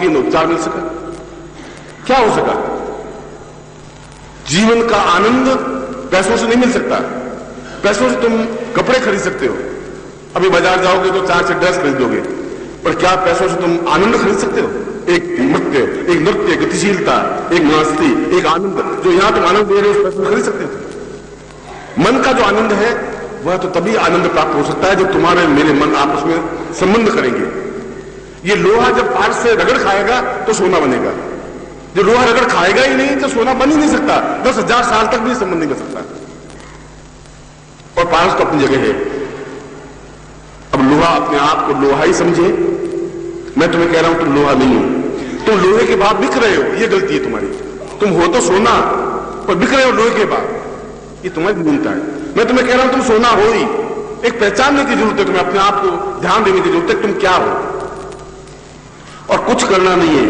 की न उपचार मिल सका? क्या हो सका? जीवन का आनंद पैसों से नहीं मिल सकता। पैसों से तुम कपड़े खरीद सकते हो, अभी बाजार जाओगे तो 4 से ड्रेस खरीदोगे, पर क्या पैसों से तुम आनंद खरीद सकते हो? एक नृत्य, गतिशीलता, एक मस्ती, एक आनंद, जो यहां तुम आनंद दे रहे हो उस पैसों से खरीद सकते हो? मन का जो आनंद है वह तो तभी आनंद प्राप्त हो सकता है जब तुम्हारे मेरे मन आपस में संबंध करेंगे। ये लोहा जब पार से रगड़ खाएगा तो सोना बनेगा, जो लोहा रगड़ खाएगा ही नहीं तो सोना बन ही नहीं सकता। 10,000 साल तक भी संबंध नहीं कर सकता। और पारस तो अपनी जगह है। अब लोहा अपने आप को लोहा ही समझे। मैं तुम्हें कह रहा हूं तुम लोहा नहीं हो, तुम लोहे के बाद बिक रहे हो, ये गलती है तुम्हारी। तुम हो तो सोना पर बिक रहे हो लोहे के बाद, ये तुम्हारी न्यूनता है। मैं तुम्हें कह रहा हूं तुम सोना हो ही, एक पहचानने की जरूरत है, तुम्हें अपने आप को ध्यान देने की जरूरत है तुम क्या हो। और कुछ करना नहीं है,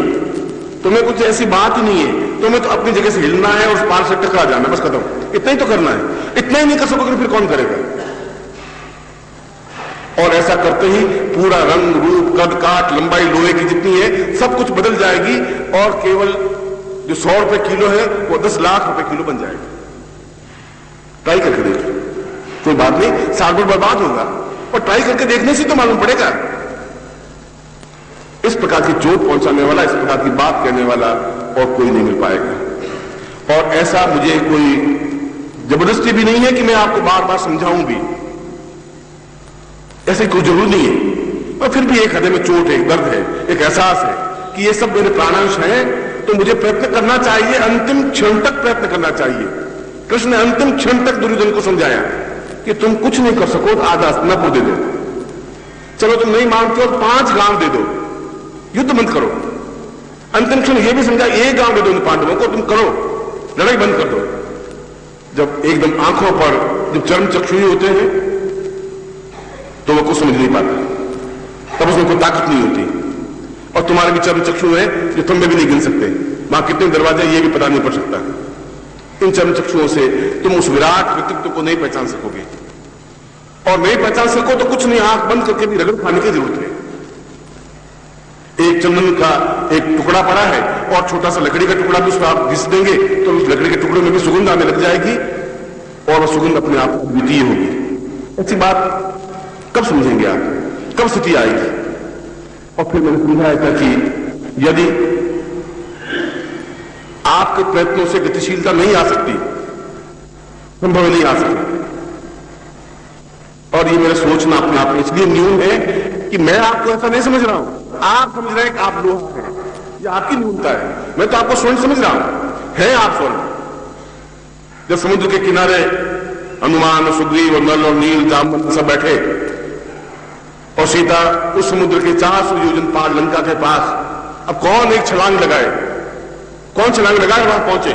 तुम्हें कुछ ऐसी बात ही नहीं है, तुम्हें तो अपनी जगह से हिलना है और उस पार से टकरा जाना, बस खत्म। इतना ही तो करना है। इतना ही नहीं कर सकोगे फिर कौन करेगा? और ऐसा करते ही पूरा रंग रूप कद काट लंबाई लोहे की जितनी है सब कुछ बदल जाएगी और केवल जो 100 रुपए किलो है वो 10 लाख रुपए किलो बन जाएगी। ट्राई करके देखिए, कोई बात नहीं, साल भर बर्बाद होगा और ट्राई करके देखने से तो मालूम पड़ेगा। इस प्रकार की चोट पहुंचाने वाला, इस प्रकार की बात कहने वाला और कोई नहीं मिल पाएगा। और ऐसा मुझे कोई जबरदस्ती भी नहीं है कि मैं आपको बार बार समझाऊं भी, ऐसे कोई जरूर नहीं है। और फिर भी एक हृदय में चोट है, एक दर्द है, एक एहसास है कि ये सब मेरे प्राणांश हैं, तो मुझे प्रयत्न करना चाहिए, अंतिम क्षण तक प्रयत्न करना चाहिए। कृष्ण ने अंतिम क्षण तक दुर्योधन को समझाया कि तुम कुछ नहीं कर सको तो आधा हस्तिनापुर दे दो, चलो तुम नहीं मानते हो 5 गांव दे दो, युद्ध बंद करो। अंतिम क्षण यह भी समझा 1 गांव दे दो पांडवों को, तुम करो, लड़ाई बंद कर दो। जब एकदम आंखों पर जब चर्म चक्षु होते हैं तो वो कुछ समझ नहीं पाता, तब उसमें कोई ताकत नहीं होती। और तुम्हारे भी चर्म चक्षु है जो तुम भी नहीं गिन सकते, वहां कितने दरवाजे ये भी पता नहीं पड़ सकता। इन चर्म चक्षुओं से तुम उस विराट व्यक्तित्व को नहीं पहचान सकोगे, और नहीं पहचान सको तो कुछ नहीं, आंख बंद करके भी रगड़ खाने की जरूरत है। एक चंदन का एक टुकड़ा पड़ा है और छोटा सा लकड़ी का टुकड़ा भी उसमें आप घिस देंगे तो उस लकड़ी के टुकड़े में भी सुगंध आने लग जाएगी और वह सुगंध अपने आप अद्वितीय होगी। ऐसी बात कब समझेंगे आप, कब स्थिति आएगी? और फिर मैंने समझाया था कि यदि आपके प्रयत्नों से गतिशीलता नहीं आ सकती, संभव नहीं आ सकती, और ये मेरा सोचना अपने आप में इसलिए न्यून है कि मैं आपको ऐसा नहीं समझ रहा हूं, आप समझ रहे हैं कि आप लोग हैं, ये आपकी न्यूनता है। मैं तो आपको स्वर्ण समझ रहा हूं, है आप स्वर्ण। जब समुद्र के किनारे हनुमान और सुग्रीव और नल और नील जामवंत सब बैठे और सीता उस समुद्र के 400 योजन पार लंका के पास, अब कौन एक छलांग लगाए, कौन छलांग लगाए वहां पहुंचे?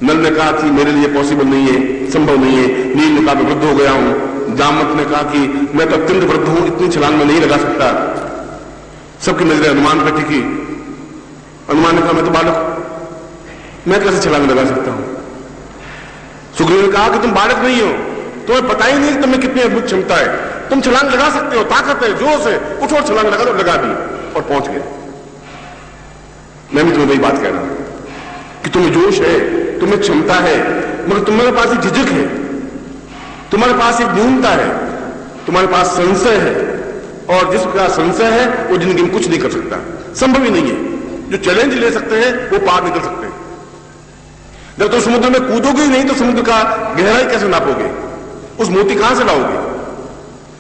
नल ने कहा कि मेरे लिए पॉसिबल नहीं है, संभव नहीं है। नील ने कहा मैं वृद्ध हो गया हूं। जामवंत ने कहा कि मैं तो अत्यंत वृद्ध हूं, इतनी छलांग में नहीं लगा सकता। सबकी नजरें हनुमान पर टिकी। हनुमान ने कहा मैं तो बालक, मैं कैसे छलांग लगा सकता हूं? सुग्रीव ने कहा कि तुम बालक नहीं हो, तुम्हें पता ही नहीं तुम्हें कितनी अद्भुत क्षमता है, तुम छलांग लगा सकते हो, ताकत है, जोश है, कुछ और छलांग लगा, तो लगा दी और पहुंच गए। मैं भी तुम्हें वही बात कह रहा हूं कि तुम्हें जोश है, तुम्हें क्षमता है, मगर तुम्हारे पास एक झिझक है, तुम्हारे पास एक न्यूनता है, तुम्हारे पास संशय है, और जिसका संशय है वो जिंदगी में कुछ नहीं कर सकता, संभव ही नहीं है। जो चैलेंज ले सकते हैं वो पार निकल सकते हैं। जब तुम समुद्र में कूदोगे ही नहीं तो समुद्र का गहराई कैसे नापोगे, उस मोती कहां से लाओगे?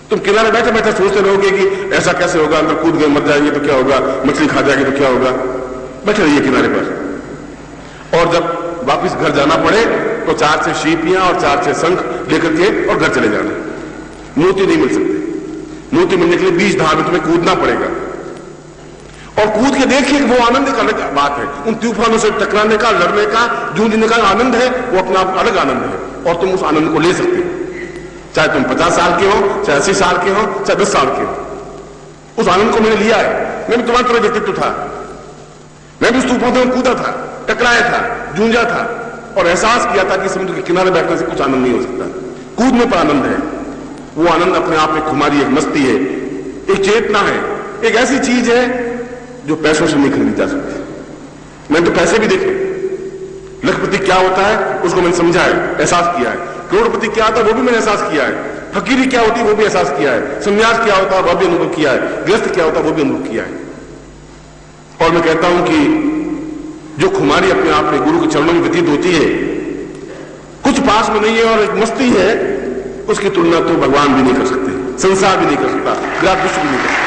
तुम किनारे बैठे बैठे सोचते रहोगे कि ऐसा कैसे होगा, अंदर कूद गए मर जाएंगे तो क्या होगा, मछली खा जाएगी तो क्या होगा। बैठे रहिए किनारे पर, और जब वापिस घर जाना पड़े तो 4 से शीपियां और 4 से शंख लेकर के और घर चले जाना। मोती नहीं मिल सकते, मोती मिलने के लिए बीच धार में तुम्हें कूदना पड़ेगा, और कूद के देखिए वो आनंद एक अलग बात है। उन तूफानों से टकराने का, लड़ने का, जूझने का आनंद है, वो अपना अलग आनंद है, और तुम उस आनंद को ले सकते हो, चाहे तुम 50 साल के हो, चाहे 80 साल के हो, चाहे 10 साल के हो। उस आनंद को मैंने लिया है। मैं भी तुम्हारा तरह व्यक्तित्व था, मैं भी उस तूफानों में कूदा था, टकराया था, जूझा था, और एहसास किया था कि समुद्र के किनारे बैठने से कुछ आनंद नहीं हो सकता, कूदने पर आनंद है। वो आनंद अपने आप में तुम्हारी एक मस्ती है, एक चेतना है, एक ऐसी चीज है जो पैसों से नहीं खरीदी जा सकती। मैंने तो पैसे भी देखे। लखपति क्या होता है उसको मैंने समझा है, एहसास किया है। करोड़पति क्या होता है वो भी मैंने एहसास किया है। फकीरी क्या होती है वो भी एहसास किया है। संन्यास क्या होता है वह भी अनुभव किया है। गृहस्थ क्या होता है वो भी अनुभव किया है। और मैं कहता हूं कि जो खुमारी अपने आप में गुरु के चरणों में व्यतीत होती है, कुछ पास में नहीं है और एक मस्ती है, उसकी तुलना तो भगवान भी नहीं कर सकते, संसार भी नहीं कर सकता, ग्राह विश्व भी नहीं कर सकता।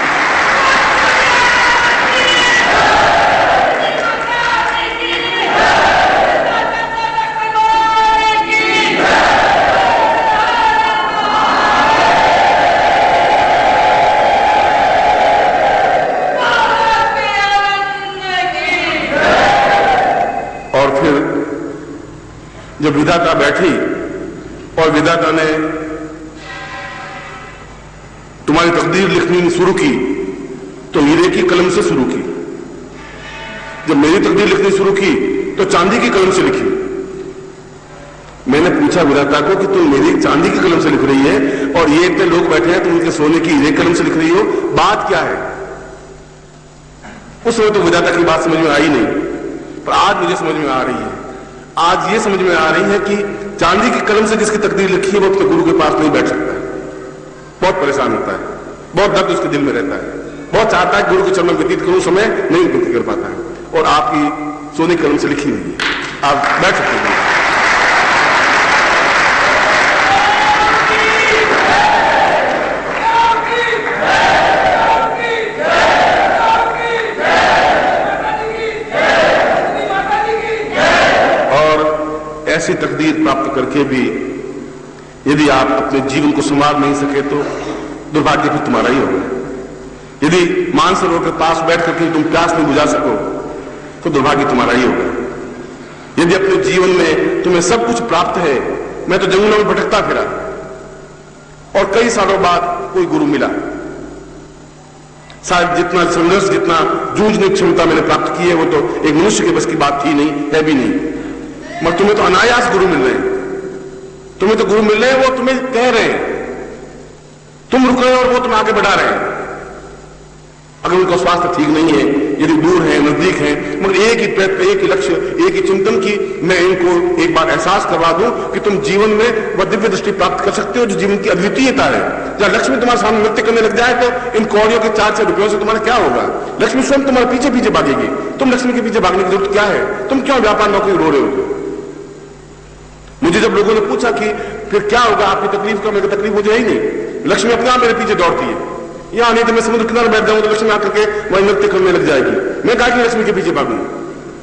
जब विधाता बैठी और विधाता ने तुम्हारी तकदीर लिखनी शुरू की तो हीरे की कलम से शुरू की। जब मेरी तकदीर लिखनी शुरू की तो चांदी की कलम से लिखी। मैंने पूछा विधाता को कि तुम मेरी चांदी की कलम से लिख रही है और ये इतने लोग बैठे हैं, तुम उनके सोने की हीरे कलम से लिख रही हो, बात क्या है? उस समय तो विधाता की बात समझ में आई नहीं, पर आज मुझे समझ में आ रही है। आज ये समझ में आ रही है कि चांदी की कलम से जिसकी तकदीर लिखी है वो अपने गुरु के पास नहीं बैठ सकता है। बहुत परेशान होता है, बहुत दर्द उसके दिल में रहता है, बहुत चाहता है गुरु के चरण में व्यतीत करूं, समय नहीं व्यतीत कर पाता है। और आपकी सोने की कलम से लिखी हुई है, आप बैठ सकते हैं। ऐसी तकदीर प्राप्त करके भी यदि आप अपने जीवन को संवार नहीं सके तो दुर्भाग्य फिर तुम्हारा ही होगा। यदि मानसरोवर के पास बैठ करके तुम प्यास नहीं बुझा सको तो दुर्भाग्य तुम्हारा ही होगा। यदि अपने जीवन में तुम्हें सब कुछ प्राप्त है, मैं तो जंगलों में भटकता फिरा और कई सालों बाद कोई गुरु मिला, शायद जितना संघर्ष, जितना जूझने की क्षमता मैंने प्राप्त की है वो तो एक मनुष्य के बस की बात थी नहीं, है भी नहीं। मगर तुम्हें तो अनायास गुरु मिल रहे हैं, तुम्हें तो गुरु मिल रहे हैं, वो तुम्हें कह रहे हैं, तुम रुक रहे हो और वो तुम्हें आगे बढ़ा रहे हैं। अगर उनका स्वास्थ्य ठीक नहीं है, यदि दूर है, नजदीक है, मगर एक ही प्रयत्न, एक ही लक्ष्य, एक ही चिंतन की मैं इनको एक बार एहसास करवा दूं कि तुम जीवन में वह दिव्य दृष्टि प्राप्त कर सकते हो जो जीवन की अद्वितीयता है। जब लक्ष्मी तुम्हारे सामने नृत्य करने लग जाए तो इन कौड़ियों के 4-6 रुपयों से तुम्हारा क्या होगा? लक्ष्मी स्वयं तुम्हारे पीछे पीछे भागेगी। तुम लक्ष्मी के पीछे भागने की जरूरत क्या है? तुम क्यों व्यापार नौकरी रो रहे हो? मुझे जब लोगों ने पूछा कि फिर क्या होगा आपकी तकलीफ का, मेरी तकलीफ मुझे ही नहीं, लक्ष्मी अपने आप मेरे पीछे दौड़ती है। यहां नहीं तो मैं समुद्र किनारे बैठ जाऊं तो लक्ष्मी आकर के वही नृत्य करने लग जाएगी। मैं कहा कि लक्ष्मी के पीछे भागूं,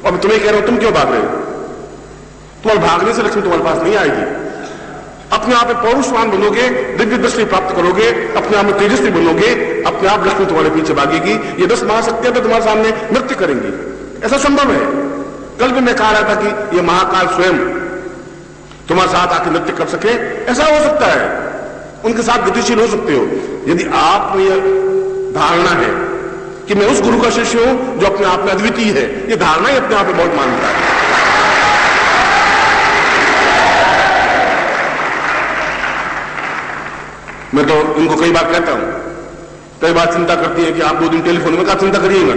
और मैं तुम्हें कह रहा हूं तुम क्यों भाग रहे हो? तुम्हारे भागने से लक्ष्मी तुम्हारे पास नहीं आएगी। अपने आप में पौरुषवान बनोगे, दिव्य दृष्टि प्राप्त करोगे, अपने आप में तेजस्वी बनोगे, अपने आप लक्ष्मी तुम्हारे पीछे भागेगी। ये 10 महाशक्तियां तो तुम्हारे सामने नृत्य करेंगी, ऐसा संभव है। कल भी मैं कह रहा था कि ये महाकाल स्वयं तुम्हारे साथ आके नृत्य कर सके, ऐसा हो सकता है, उनके साथ गतिशील हो सकते हो। यदि आप में यह धारणा है कि मैं उस गुरु का शिष्य हूं जो अपने आप में अद्वितीय है, यह धारणा ही अपने आप में बहुत मान्यता है। मैं तो इनको कई बार कहता हूं, कई बार चिंता करती है कि आप 2 दिन टेलीफोन में कहा चिंता करिएगा।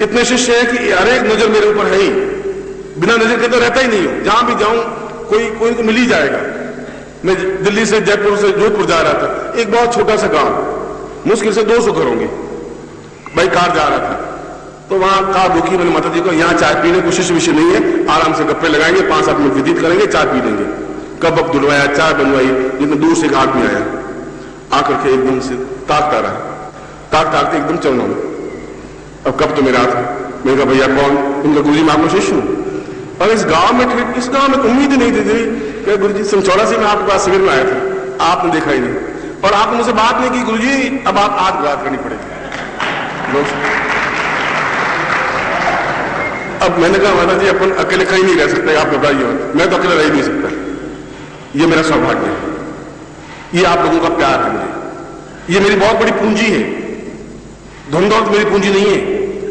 इतने शिष्य है कि हर एक नजर मेरे ऊपर है ही, बिना नजर के तो रहता ही नहीं हूं। जहां भी जाऊं कोई को मिल ही जाएगा। मैं दिल्ली से, जयपुर से जोधपुर जा रहा था, एक बहुत छोटा सा गांव, मुश्किल से 200 घर होंगे, भाई कार जा रहा था, तो वहां कार रोकी। मैंने माता जी को, यहाँ चाय पीने को शिष्य विषय नहीं है, आराम से गप्पे लगाएंगे, 5-7 मिनट व्यतीत करेंगे, चाय पी लेंगे। कब धुलवाया, चाय बनवाई, जितने दूर से एक आदमी आया, आकर के एकदम से ताकता रहा, ताकते एकदम चलना। अब कब तो मेरा था, मैंने कहा भैया कौन? उनका गुरु जी मैं आपको शिष्य हूं। और इस गांव में उम्मीद ही नहीं थी। गुरु जी समचौड़ा से मैं आपके पास शिविर में आया था, आपने देखा ही नहीं और आपने मुझसे बात नहीं की। गुरु जी अब आप आज बात करनी पड़ेगी। अब मैंने कहा माता जी अपन अकेले कहीं नहीं रह सकते, आप घबराइए, मैं तो अकेले रह ही नहीं सकता। ये मेरा सौभाग्य है, ये आप लोगों का प्यार है मुझे, ये मेरी बहुत बड़ी पूंजी है। धन दौलत मेरी पूंजी नहीं है।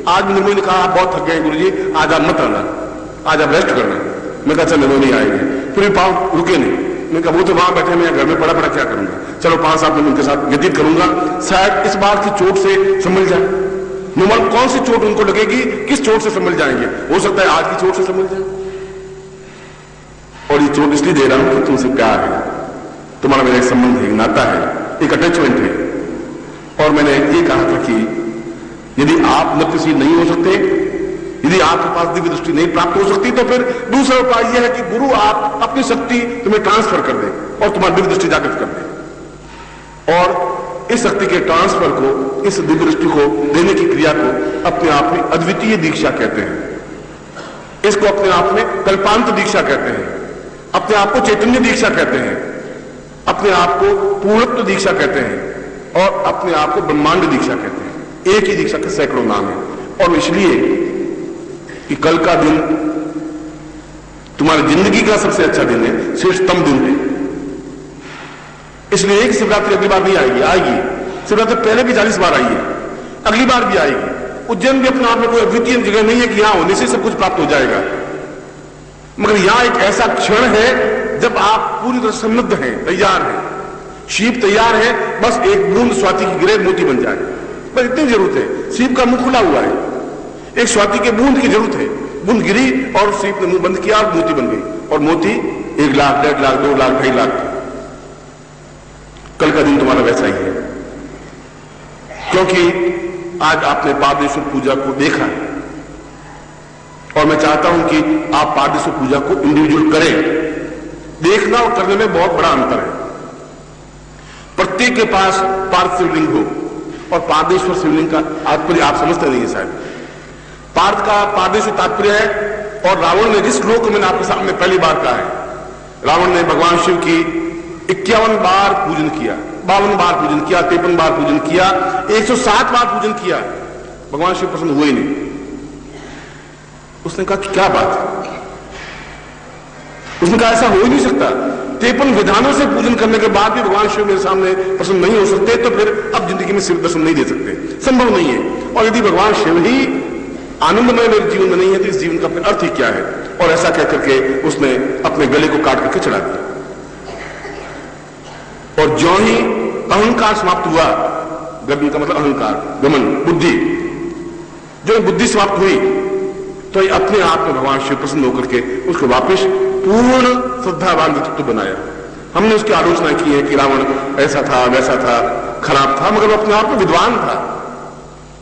आज निर्मल ने कहा आप बहुत थक गए गुरु जी, आज आप मत आना, आज आप रेस्ट करना। मैं कहा चलो नहीं आएंगे, फिर पाँव रुके नहीं। मैं कहा वो तो वहां बैठे, मैं घर में पड़ा क्या करूंगा, चलो 5-7 दिन उनके साथ व्यतीत करूंगा, शायद इस बार की चोट से संभल जाए। नॉर्मल कौन सी चोट उनको लगेगी, किस चोट से संभल जाएंगे। हो सकता है आज की चोट से संभल जाए। और ये चोट इसलिए दे रहा हूं कि तुमसे प्यार है, तुम्हारा मेरा एक संबंध है, एक नाता है, एक अटैचमेंट है। और मैंने ये कहा था कि यदि आप नृत्यशील नहीं हो सकते, यदि आपके पास दिव्य दृष्टि नहीं प्राप्त हो सकती, तो फिर दूसरा उपाय यह है कि गुरु आप अपनी शक्ति तुम्हें ट्रांसफर कर दे और तुम्हारी दिव्य दृष्टि जागृत कर दे। और इस शक्ति के ट्रांसफर को, इस दिव्य दृष्टि को देने की क्रिया को अपने आप में अद्वितीय दीक्षा कहते हैं। इसको अपने आप में कल्पांत दीक्षा कहते हैं, अपने आप को चैतन्य दीक्षा कहते हैं, अपने आप को पूर्णत्व दीक्षा कहते हैं और अपने आप को ब्रह्मांड दीक्षा कहते हैं। एक ही दीक्षा के सैकड़ों नाम है। और इसलिए कि कल का दिन तुम्हारी जिंदगी का सबसे अच्छा दिन है, श्रेष्ठतम दिन है। इसलिए एक शिवरात्रि अगली बार नहीं आएगी, आएगी शिवरात्रि पहले भी 40 बार आई है, अगली बार भी आएगी। उज्जैन भी अपने आप में कोई अद्वितीय जगह नहीं है कि यहां होने से सब कुछ प्राप्त हो जाएगा, मगर यहां एक ऐसा क्षण है जब आप पूरी तरह सन्नद्ध हैं, तैयार हैं, शीप तैयार है, बस एक बूंद स्वाति की गिरे मोती बन जाए, बस इतनी जरूरत है। शीप का मुंह खुला हुआ है, एक स्वाति के बूंद की जरूरत है, बूंद गिरी और शीप ने मुंह बंद किया और मोती बन गई। और मोती 1 लाख, 1.5 लाख, 2 लाख, 2.5 लाख। कल का दिन तुम्हारा वैसा ही है, क्योंकि आज आपने पारदेश्वर पूजा को देखा है और मैं चाहता हूं कि आप पारदेश्वर पूजा को इंडिविजुअल करें। देखना और करने में बहुत बड़ा अंतर है। प्रत्येक के पास पार्थ शिवलिंग हो, और पारदेश्वर शिवलिंग का तात्पर्य आप समझते नहीं है शायद। पार्थ का पारदेश्वर तात्पर्य है, और रावण ने जिस श्लोक मैंने आपके सामने पहली बार कहा है, रावण ने भगवान शिव की 51 बार पूजन किया, 52 बार पूजन किया, 53 बार पूजन किया, 107 बार पूजन किया, भगवान शिव प्रसन्न हुए ही नहीं। उसने कहा कि क्या बात है, उसने कहा ऐसा हो ही नहीं सकता, 53 विधानों से पूजन करने के बाद भी भगवान शिव मेरे सामने प्रसन्न नहीं हो सकते, तो फिर अब जिंदगी में शिव दर्शन नहीं दे सकते, संभव नहीं है। और यदि भगवान शिव ही आनंदमय मेरे जीवन में नहीं है तो इस जीवन का फिर अर्थ ही क्या है। और ऐसा कह करके उसने अपने गले को काट करके चढ़ा दिया। और ज्यों ही अहंकार समाप्त हुआ, गमन का मतलब अहंकार, गमन, बुद्धि, जो बुद्धि समाप्त हुई तो ये अपने आप में भगवान शिव प्रसन्न होकर के उसको वापस पूर्ण श्रद्धावान व्यक्तित्व बनाया। हमने उसकी आलोचना की है कि रावण ऐसा था, वैसा था, खराब था, मगर वो अपने आप में विद्वान था।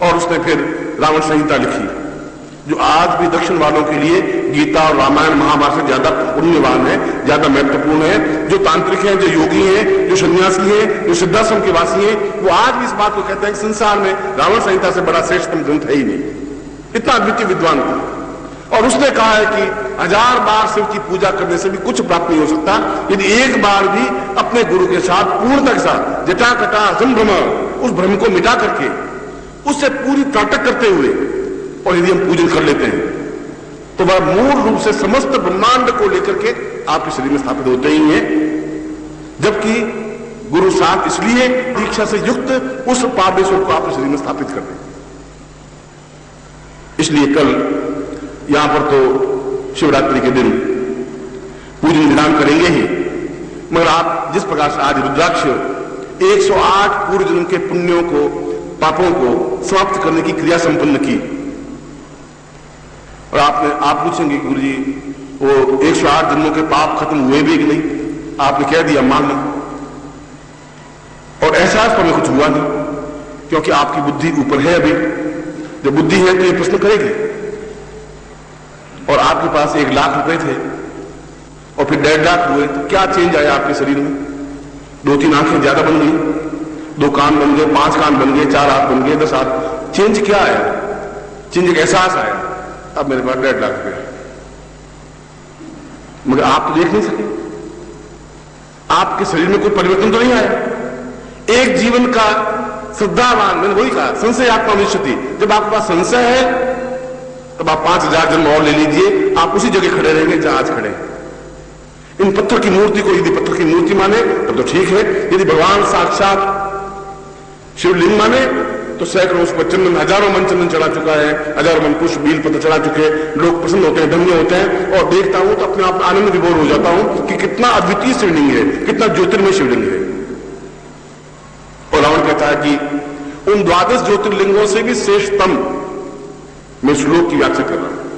और उसने फिर रावण संहिता लिखी, जो आज भी दक्षिण वालों के लिए गीता और रामायण महाभारत से ज्यादा पुण्यवान है, ज्यादा महत्वपूर्ण है। जो तांत्रिक हैं, जो योगी हैं, जो सन्यासी हैं, जो सिद्धाश्रम के वासी हैं, वो आज भी इस बात को कहते हैं कि संसार में रावण संहिता से बड़ा श्रेष्ठतम ग्रंथ है ही नहीं। इतना अद्वितीय विद्वान था। और उसने कहा है कि 1000 बार शिव की पूजा करने से भी कुछ प्राप्त नहीं हो सकता यदि एक बार भी अपने गुरु के साथ पूर्णता के साथ जटा कटा संभ्रम, उस भ्रम को मिटा करके उससे पूरी त्राटक करते हुए और यदि हम पूजन कर लेते हैं तो वह मूल रूप से समस्त ब्रह्मांड को लेकर के आपके शरीर में स्थापित होते ही हैं। जबकि गुरु साथ इसलिए दीक्षा से युक्त उस पारदेश्वर को आपके शरीर में स्थापित कर दें। इसलिए कल यहां पर तो शिवरात्रि के दिन पूजन विधान करेंगे ही, मगर आप जिस प्रकार से आज रुद्राक्ष 108 पूर्व जन्म के पुण्यों को, पापों को समाप्त करने की क्रिया संपन्न की, और आप पूछेंगे गुरु जी वो 108 जन्मों के पाप खत्म हुए भी कि नहीं? आपने कह दिया मान लो, और एहसास तो हमें कुछ हुआ नहीं, क्योंकि आपकी बुद्धि ऊपर है। अभी जब बुद्धि है तो ये प्रश्न करेगी। और आपके पास 1 लाख रुपए थे और फिर 1.5 लाख हुए, तो क्या चेंज आया आपके शरीर में? 2-3 आंखें ज्यादा बन गई, 2 कान बन गए, 5 कान बन गए, 4 हाथ बन गए, 10 हाथ। चेंज क्या आया? चेंज एक एहसास आया, अब मेरे पास 1.5 लाख रुपए, मगर आप तो देख नहीं सके, आपके शरीर में कोई परिवर्तन तो नहीं आया। एक जीवन का श्रद्धावान, मैंने वही कहा, संशय आत्मा निश्चिति। जब आपके पास संशय है तब आप 5000 जन्म और ले लीजिए, आप उसी जगह खड़े रहेंगे जहां आज खड़े। इन पत्थर की मूर्ति को यदि पत्थर की मूर्ति माने तब तो ठीक है, यदि भगवान साक्षात शिवलिंग माने तो सैकड़ों उस पर चंदन, हजारों मन चंदन चढ़ा चुका है, हजारों मन पुष्प बील पत्र चढ़ा चुके, लोग प्रसन्न होते हैं, धन्य होते हैं। और देखता हूं तो अपने आप में आनंद विभोर हो जाता हूं कि कितना अद्वितीय शिवलिंग है, कितना ज्योतिर्मय शिवलिंग है। और रावण कहता है कि उन द्वादश ज्योतिर्लिंगों से भी श्रेष्ठतम मैं श्लोक की व्याख्या कर रहा हूं।